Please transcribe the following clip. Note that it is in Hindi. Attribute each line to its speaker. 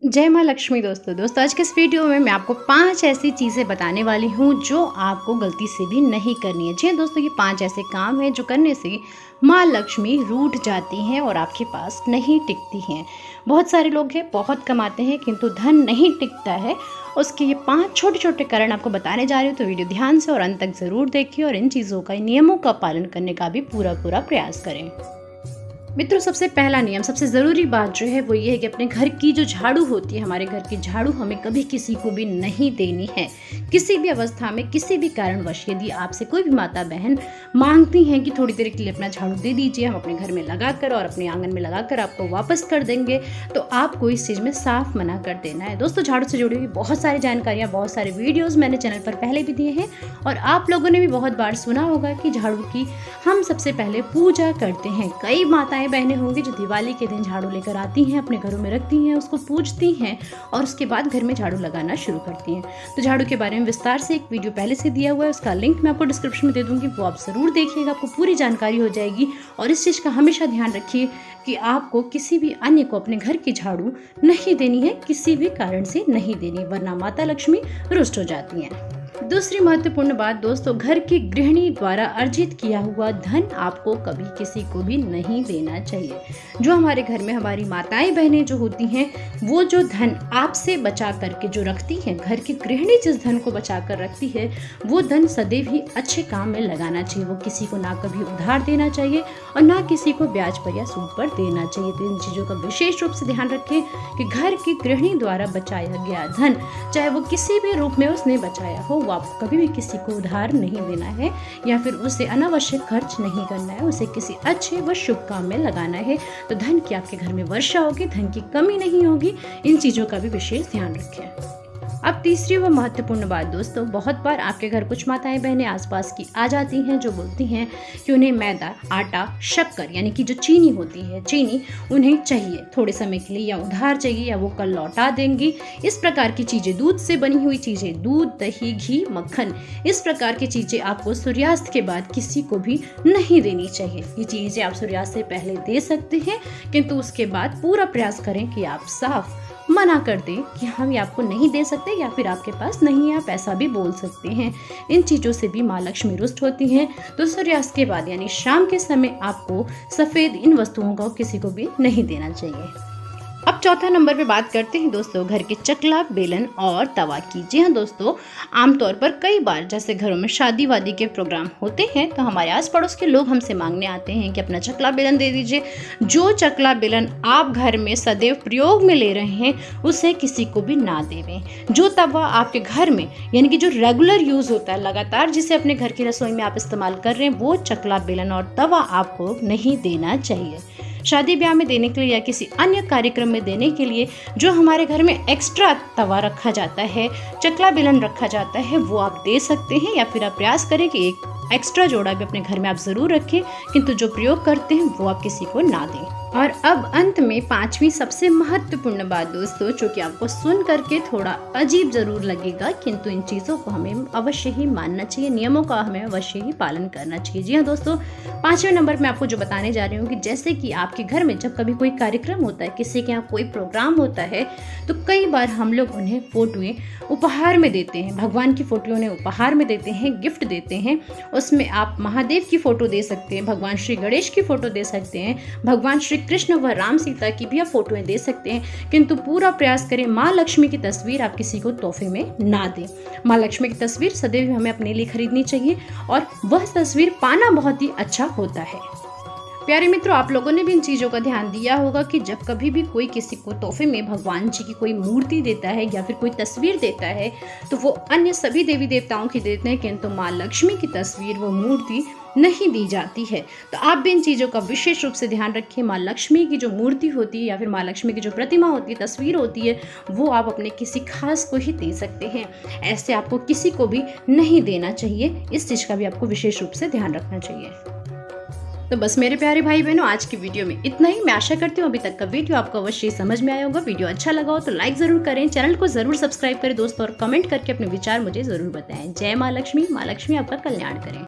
Speaker 1: जय माँ लक्ष्मी। दोस्तों आज के इस वीडियो में मैं आपको 5 ऐसी चीज़ें बताने वाली हूँ जो आपको गलती से भी नहीं करनी है। जी हाँ दोस्तों, ये 5 ऐसे काम हैं जो करने से माँ लक्ष्मी रूठ जाती हैं और आपके पास नहीं टिकती हैं। बहुत सारे लोग हैं, बहुत कमाते हैं किंतु धन नहीं टिकता है। उसके ये 5 छोटे छोटे कारण आपको बताने जा रही हूँ, तो वीडियो ध्यान से और अंत तक ज़रूर देखिए और इन चीज़ों का, नियमों का पालन करने का भी पूरा प्रयास करें। मित्रों, सबसे पहला नियम, सबसे ज़रूरी बात जो है वो ये है कि अपने घर की जो झाड़ू होती है, हमारे घर की झाड़ू हमें कभी किसी को भी नहीं देनी है। किसी भी अवस्था में, किसी भी कारणवश यदि आपसे कोई भी माता बहन मांगती हैं कि थोड़ी देर के लिए अपना झाड़ू दे दीजिए, हम अपने घर में लगाकर और अपने आंगन में लगाकर आपको वापस कर देंगे, तो आपको इस चीज़ में साफ मना कर देना है। दोस्तों, झाड़ू से जुड़ी हुई बहुत सारी जानकारियाँ, बहुत सारे वीडियोज़ मैंने चैनल पर पहले भी दिए हैं और आप लोगों ने भी बहुत बार सुना होगा कि झाड़ू की हम सबसे पहले पूजा करते हैं। कई माताएं बहनें होंगी जो दिवाली के दिन झाड़ू लेकर आती हैं, अपने घरों में रखती हैं, उसको पूजती हैं और उसके बाद घर में झाड़ू लगाना शुरू करती हैं। तो झाड़ू के बारे में विस्तार से एक वीडियो पहले से दिया हुआ है, उसका लिंक मैं आपको डिस्क्रिप्शन में दे दूंगी, वो आप ज़रूर देखिएगा, आपको पूरी जानकारी हो जाएगी। और इस चीज़ का हमेशा ध्यान रखिए कि आपको किसी भी अन्य को अपने घर की झाड़ू नहीं देनी है, किसी भी कारण से नहीं देनी, वरना माता लक्ष्मी रुष्ट हो जाती हैं। दूसरी महत्वपूर्ण बात दोस्तों, घर की गृहिणी द्वारा अर्जित किया हुआ धन आपको कभी किसी को भी नहीं देना चाहिए। जो हमारे घर में हमारी माताएं बहनें जो होती हैं, वो जो धन आपसे बचा करके जो रखती हैं, घर की गृहिणी जिस धन को बचा कर रखती है, वो धन सदैव ही अच्छे काम में लगाना चाहिए। वो किसी को ना कभी उधार देना चाहिए और ना किसी को ब्याज पर या सूद पर देना चाहिए। तो इन चीज़ों का विशेष रूप से ध्यान रखें कि घर की गृहिणी द्वारा बचाया गया धन, चाहे वो किसी भी रूप में उसने बचाया हो, आपको कभी भी किसी को उधार नहीं देना है या फिर उसे अनावश्यक खर्च नहीं करना है, उसे किसी अच्छे व शुभ काम में लगाना है। तो धन की आपके घर में वर्षा होगी, धन की कमी नहीं होगी। इन चीज़ों का भी विशेष ध्यान रखें। अब तीसरी व महत्वपूर्ण बात दोस्तों, बहुत बार आपके घर कुछ माताएं बहनें आसपास की आ जाती हैं जो बोलती हैं कि उन्हें मैदा, आटा, शक्कर यानी कि जो चीनी होती है, चीनी उन्हें चाहिए थोड़े समय के लिए, या उधार चाहिए, या वो कल लौटा देंगी। इस प्रकार की चीज़ें, दूध से बनी हुई चीज़ें, दूध, दही, घी, मक्खन, इस प्रकार की चीज़ें आपको सूर्यास्त के बाद किसी को भी नहीं देनी चाहिए। ये चीज़ें आप सूर्यास्त से पहले दे सकते हैं, किंतु उसके बाद पूरा प्रयास करें कि आप साफ मना कर दें कि हम ये आपको नहीं दे सकते, या फिर आपके पास नहीं है, आप ऐसा भी बोल सकते हैं। इन चीज़ों से भी माँ लक्ष्मी रुष्ट होती हैं। तो सूर्यास्त के बाद यानी शाम के समय आपको सफ़ेद इन वस्तुओं को किसी को भी नहीं देना चाहिए। अब चौथा नंबर पे बात करते हैं दोस्तों, घर के चकला, बेलन और तवा की। जी हाँ दोस्तों, आमतौर पर कई बार जैसे घरों में शादी वादी के प्रोग्राम होते हैं तो हमारे आस पड़ोस के लोग हमसे मांगने आते हैं कि अपना चकला बेलन दे दीजिए। जो चकला बेलन आप घर में सदैव प्रयोग में ले रहे हैं उसे किसी को भी ना देवें। जो तवा आपके घर में यानी कि जो रेगुलर यूज़ होता है, लगातार जिसे अपने घर की रसोई में आप इस्तेमाल कर रहे हैं, वो चकला बेलन और तवा आपको नहीं देना चाहिए। शादी ब्याह में देने के लिए या किसी अन्य कार्यक्रम में देने के लिए जो हमारे घर में एक्स्ट्रा तवा रखा जाता है, चकला बेलन रखा जाता है, वो आप दे सकते हैं, या फिर आप प्रयास करें कि एक एक्स्ट्रा जोड़ा भी अपने घर में आप ज़रूर रखें, किंतु जो प्रयोग करते हैं वो आप किसी को ना दें। और अब अंत में 5वीं सबसे महत्वपूर्ण बात दोस्तों, जो कि आपको सुन करके थोड़ा अजीब ज़रूर लगेगा, किंतु इन चीज़ों को हमें अवश्य ही मानना चाहिए, नियमों का हमें अवश्य ही पालन करना चाहिए। जी हाँ दोस्तों, 5वें नंबर में आपको जो बताने जा रही हूँ कि जैसे कि आपके घर में जब कभी कोई कार्यक्रम होता है, किसी के यहाँ कोई प्रोग्राम होता है, तो कई बार हम लोग उन्हें फ़ोटोएँ उपहार में देते हैं, भगवान की फ़ोटो उन्हें उपहार में देते हैं, गिफ्ट देते हैं। उसमें आप महादेव की फ़ोटो दे सकते हैं, भगवान श्री गणेश की फ़ोटो दे सकते हैं, भगवान श्री कृष्ण व राम सीता की भी आप फोटोएं दे सकते हैं, किंतु पूरा प्रयास करें माँ लक्ष्मी की तस्वीर आप किसी को तोहफे में ना दें। माँ लक्ष्मी की तस्वीर सदैव हमें अपने लिए खरीदनी चाहिए और वह तस्वीर पाना बहुत ही अच्छा होता है। प्यारे मित्रों, आप लोगों ने भी इन चीज़ों का ध्यान दिया होगा कि जब कभी भी कोई किसी को तोहफे में भगवान जी की कोई मूर्ति देता है या फिर कोई तस्वीर देता है तो वो अन्य सभी देवी देवताओं की देते हैं, किंतु माँ लक्ष्मी की तस्वीर, वो मूर्ति नहीं दी जाती है। तो आप भी इन चीज़ों का विशेष रूप से ध्यान रखें। माँ लक्ष्मी की जो मूर्ति होती है या फिर माँ लक्ष्मी की जो प्रतिमा होती है, तस्वीर होती है, वो आप अपने किसी खास को ही दे सकते हैं। ऐसे आपको किसी को भी नहीं देना चाहिए। इस चीज़ का भी आपको विशेष रूप से ध्यान रखना चाहिए। तो बस मेरे प्यारे भाई बहनों, आज की वीडियो में इतना ही। मैं आशा करती हूँ अभी तक का वीडियो आपको अवश्य समझ में आया होगा। वीडियो अच्छा लगा हो तो लाइक ज़रूर करें, चैनल को ज़रूर सब्सक्राइब करें दोस्तों, और कमेंट करके अपने विचार मुझे ज़रूर बताएं। जय माँ लक्ष्मी, माँ लक्ष्मी आपका कल्याण करें।